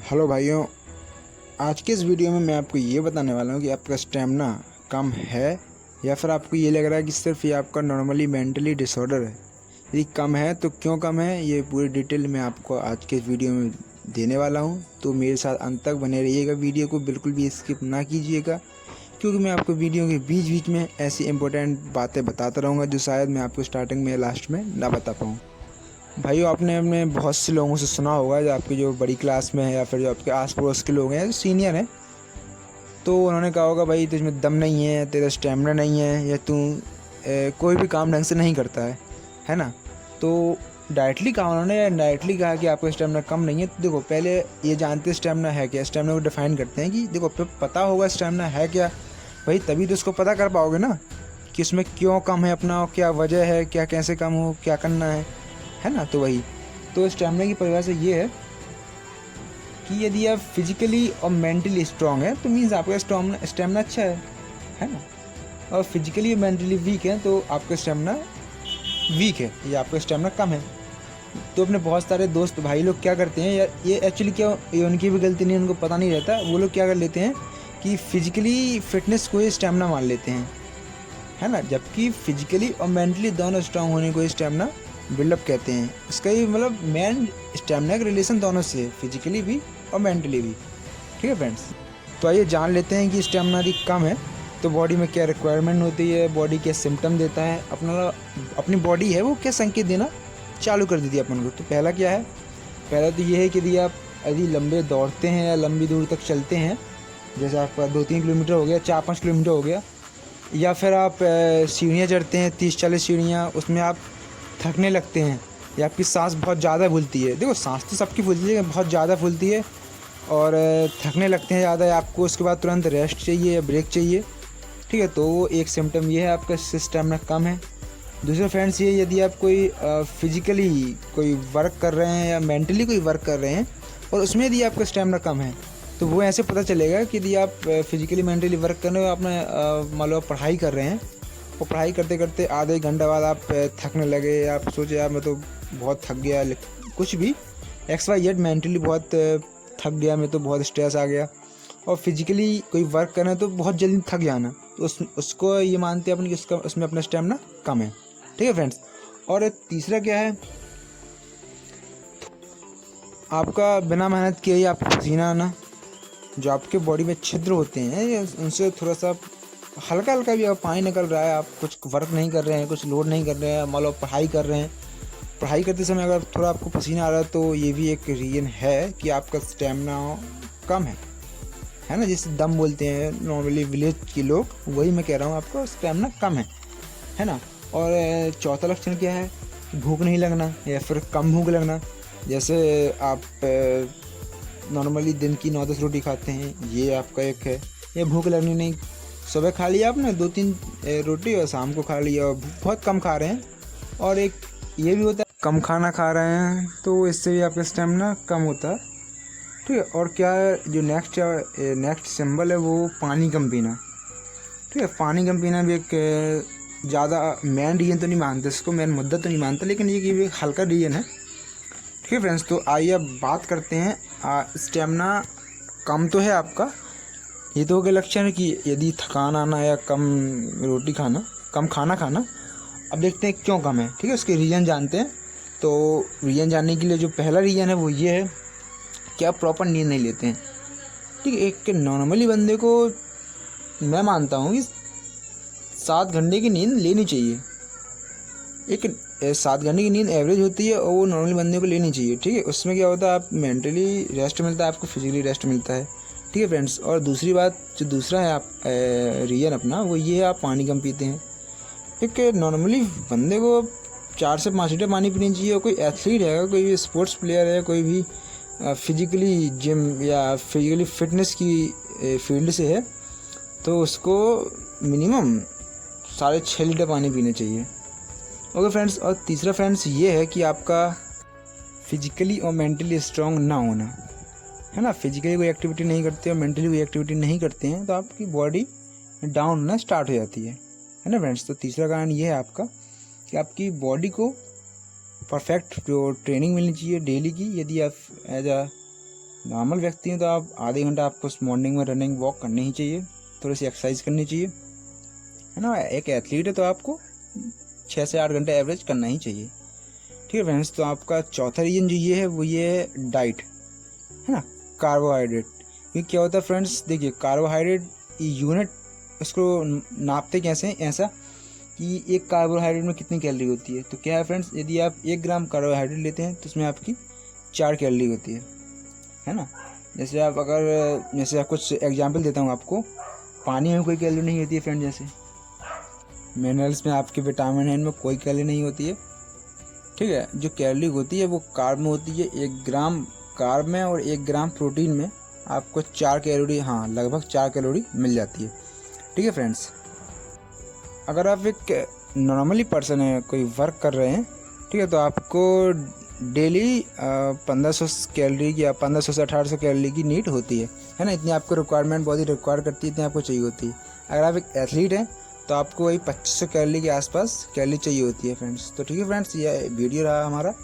Hello भाइयों, आज के इस वीडियो में मैं आपको ये बताने वाला हूँ कि आपका स्टेमिना कम है या फिर आपको ये लग रहा है कि सिर्फ ये आपका नॉर्मली मेंटली डिसऑर्डर है। यदि कम है तो क्यों कम है, ये पूरी डिटेल मैं आपको आज के इस वीडियो में देने वाला हूँ। तो मेरे साथ अंत तक बने रहिएगा, वीडियो को बिल्कुल भी स्किप ना कीजिएगा, क्योंकि मैं आपको वीडियो के बीच बीच में ऐसी इंपॉर्टेंट बातें बताता रहूँगा जो शायद मैं आपको स्टार्टिंग में लास्ट में ना बता पाऊँ। भाइयों, आपने अपने बहुत से लोगों से सुना होगा जो आपकी जो बड़ी क्लास में है या फिर जो आपके आस पड़ोस के लोग हैं जो सीनियर हैं, तो उन्होंने कहा होगा भाई तुझमें दम नहीं है, तेरा स्टेमिना नहीं है, या तू कोई भी काम ढंग से नहीं करता है ना। तो डायरेक्टली कहा उन्होंने, या डायरेक्टली कहा कि आपका स्टेमिना कम नहीं है। तो देखो, पहले ये जानते स्टेमिना है क्या, स्टेमिना को डिफाइन करते हैं कि देखो पता होगा स्टेमिना है क्या, भाई तभी तो उसको पता कर पाओगे ना कि उसमें क्यों कम है, अपना क्या वजह है, क्या कैसे कम हो, क्या करना है ना। तो वही तो स्टेमिना की परिभाषा ये है कि यदि आप फिजिकली और मेंटली स्ट्रांग है तो मीन्स आपका स्टेमिना अच्छा है ना। और फिजिकली और मेंटली वीक है तो आपका स्टेमिना वीक है या आपका स्टेमिना कम है। तो अपने बहुत सारे दोस्त भाई लोग क्या करते हैं, या ये एक्चुअली क्या, ये उनकी भी गलती नहीं, उनको पता नहीं रहता। वो लोग क्या कर लेते हैं कि फिजिकली फिटनेस को ही स्टेमिना मान लेते हैं, है ना, जबकि फिजिकली और मेंटली दोनों स्ट्रांग होने को स्टेमिना बिल्डअप कहते हैं। इसका ही मतलब मेन स्टेमिना का रिलेशन दोनों से, फिजिकली भी और मेंटली भी। ठीक है फ्रेंड्स, तो आइए जान लेते हैं कि स्टेमिना यदि कम है तो बॉडी में क्या रिक्वायरमेंट होती है, बॉडी क्या सिम्टम देता है, अपनी बॉडी है वो क्या संकेत देना चालू कर देती है अपन को। तो पहला क्या है, पहला तो ये है कि यदि लंबे दौड़ते हैं या लंबी दूर तक चलते हैं, जैसे आपका 2-3 किलोमीटर हो गया, 4-5 किलोमीटर हो गया, या फिर आप सीढ़ियाँ चढ़ते हैं 30-40 सीढ़ियाँ, उसमें आप थकने लगते हैं या आपकी सांस बहुत ज़्यादा फूलती है। देखो, सांस तो सबकी फूलती है, बहुत ज़्यादा फूलती है, और थकने लगते हैं ज़्यादा, आपको उसके बाद तुरंत रेस्ट चाहिए या ब्रेक चाहिए। ठीक है, तो वो एक सिम्टम ये है आपका स्टेमिना कम है। दूसरा फ्रेंड्स ये, यदि आप कोई फिजिकली कोई वर्क कर रहे हैं या मेंटली कोई वर्क कर रहे हैं और उसमें यदि आपका स्टेमिना कम है, तो वो ऐसे पता चलेगा कि यदि आप फिजिकली मेंटली वर्क कर रहे हो, आपने मान लो पढ़ाई कर रहे हैं और पढ़ाई करते करते आधे एक घंटा बाद आप थकने लगे, आप सोचे यार मैं तो बहुत थक गया, कुछ भी XYZ, मेंटली बहुत थक गया, मैं तो बहुत स्ट्रेस आ गया, और फिजिकली कोई वर्क करना है तो बहुत जल्दी थक जाना, तो उसको ये मानते हैं अपन कि उसमें अपना स्टेमिना कम है। ठीक है फ्रेंड्स, और तीसरा क्या है, आपका बिना मेहनत किए ही आपको पसीना आना, जो आपके बॉडी में छिद्र होते हैं उनसे थोड़ा सा हल्का हल्का भी आप पानी निकल रहा है, आप कुछ वर्क नहीं कर रहे हैं, कुछ लोड नहीं कर रहे हैं, मान लो पढ़ाई कर रहे हैं, पढ़ाई करते समय अगर थोड़ा आपको पसीना आ रहा है तो ये भी एक रीज़न है कि आपका स्टेमिना कम है ना, जिसे दम बोलते हैं नॉर्मली विलेज के लोग, वही मैं कह रहा हूँ, आपका स्टेमिना कम है ना। और चौथा लक्षण क्या है, भूख नहीं लगना या फिर कम भूख लगना। जैसे आप नॉर्मली दिन की 9-10 रोटी खाते हैं, ये आपका एक है, ये भूख लगनी नहीं, सुबह खा लिया आपने 2-3 रोटी और शाम को खा लिया और बहुत कम खा रहे हैं। और एक ये भी होता है कम खाना खा रहे हैं, तो इससे भी आपका स्टेमिना कम होता है। ठीक है, और क्या है, जो नेक्स्ट सिंबल है वो पानी कम पीना। ठीक है, पानी कम पीना भी एक ज़्यादा मेन रीजन तो नहीं मानते इसको, मेन मुद्दा तो नहीं मानते, लेकिन ये कि भी हल्का रीजन है। ठीक है फ्रेंड्स, तो आइए अब बात करते हैं, स्टेमिना कम तो है आपका, ये तो हो गया लक्षण है कि यदि थकान आना या कम रोटी खाना, कम खाना खाना। अब देखते हैं क्यों कम है। ठीक है, उसके रीज़न जानते हैं। तो रीज़न जानने के लिए जो पहला रीज़न है वो ये है कि आप प्रॉपर नींद नहीं लेते हैं। ठीक है, एक नॉर्मली बंदे को मैं मानता हूँ कि 7 घंटे की नींद लेनी चाहिए। एक 7 घंटे की नींद एवरेज होती है और वो नॉर्मली बंदे को लेनी चाहिए। ठीक है, उसमें क्या होता है, आप मेंटली रेस्ट मिलता है, आपको फिजिकली रेस्ट मिलता है। ठीक है फ्रेंड्स, और दूसरी बात, जो दूसरा है आप रीज़न अपना, वो ये है आप पानी कम पीते हैं। एक नॉर्मली बंदे को 4 से 5 लीटर पानी पीनी चाहिए। और कोई एथलीट है, कोई भी स्पोर्ट्स प्लेयर है, कोई भी फिजिकली जिम या फिजिकली फिटनेस की फील्ड से है, तो उसको मिनिमम 6.5 लीटर पानी पीना चाहिए। ओके फ्रेंड्स, और तीसरा फ्रेंड्स ये है कि आपका फिजिकली और मेंटली स्ट्रांग ना होना, है ना। फिजिकली कोई एक्टिविटी नहीं करते और मेंटली कोई एक्टिविटी नहीं करते हैं तो आपकी बॉडी डाउन होना स्टार्ट हो जाती है ना फ्रेंड्स। तो तीसरा कारण ये है आपका कि आपकी बॉडी को परफेक्ट जो ट्रेनिंग मिलनी चाहिए डेली की, यदि आप एज अ नॉर्मल व्यक्ति हैं तो आप आधे घंटा आपको मॉर्निंग में रनिंग वॉक करनी ही चाहिए, थोड़ी सी एक्सरसाइज करनी चाहिए, है ना। एक एथलीट है तो आपको 6 से 8 घंटे एवरेज करना ही चाहिए। ठीक है फ्रेंड्स, तो आपका चौथा रीजन जो ये है वो ये है डाइट, है ना, कार्बोहाइड्रेट। क्योंकि क्या होता है फ्रेंड्स, देखिए कार्बोहाइड्रेट यूनिट इसको नापते कैसे हैं, ऐसा कि एक कार्बोहाइड्रेट में कितनी कैलोरी होती है। तो क्या है फ्रेंड्स, यदि आप 1 ग्राम कार्बोहाइड्रेट लेते हैं तो उसमें आपकी 4 कैलोरी होती है ना। जैसे आप कुछ एग्जांपल देता हूँ आपको, पानी में कोई कैलोरी नहीं होती है फ्रेंड, जैसे मिनरल्स में, आपके विटामिन इनमें कोई कैलोरी नहीं होती है। ठीक है, जो कैलोरी होती है वो कार्ब में होती है। 1 ग्राम कार्ब में और 1 ग्राम प्रोटीन में आपको 4 कैलोरी, हाँ लगभग 4 कैलोरी मिल जाती है। ठीक है फ्रेंड्स, अगर आप एक नॉर्मली पर्सन है, कोई वर्क कर रहे हैं, ठीक है, तो आपको डेली 1500 कैलोरी की या 1500 से 1800 कैलोरी की नीड होती है ना। इतनी आपको रिक्वायरमेंट बॉडी रिक्वायर करती है, इतनी आपको चाहिए होती है। अगर आप एक एथलीट हैं तो आपको वही 2500 कैलोरी के आसपास कैलोरी चाहिए होती है फ्रेंड्स। तो ठीक है फ्रेंड्स, ये वीडियो रहा हमारा,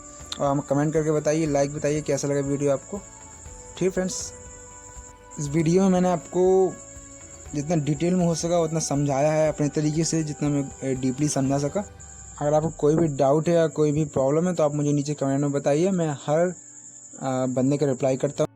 और हम कमेंट करके बताइए, लाइक बताइए कैसा लगा वीडियो आपको। ठीक है फ्रेंड्स, इस वीडियो में मैंने आपको जितना डिटेल में हो सका उतना समझाया है अपने तरीके से, जितना मैं डीपली समझा सका। अगर आपको कोई भी डाउट है या कोई भी प्रॉब्लम है तो आप मुझे नीचे कमेंट में बताइए, मैं हर बंदे का रिप्लाई करता हूँ।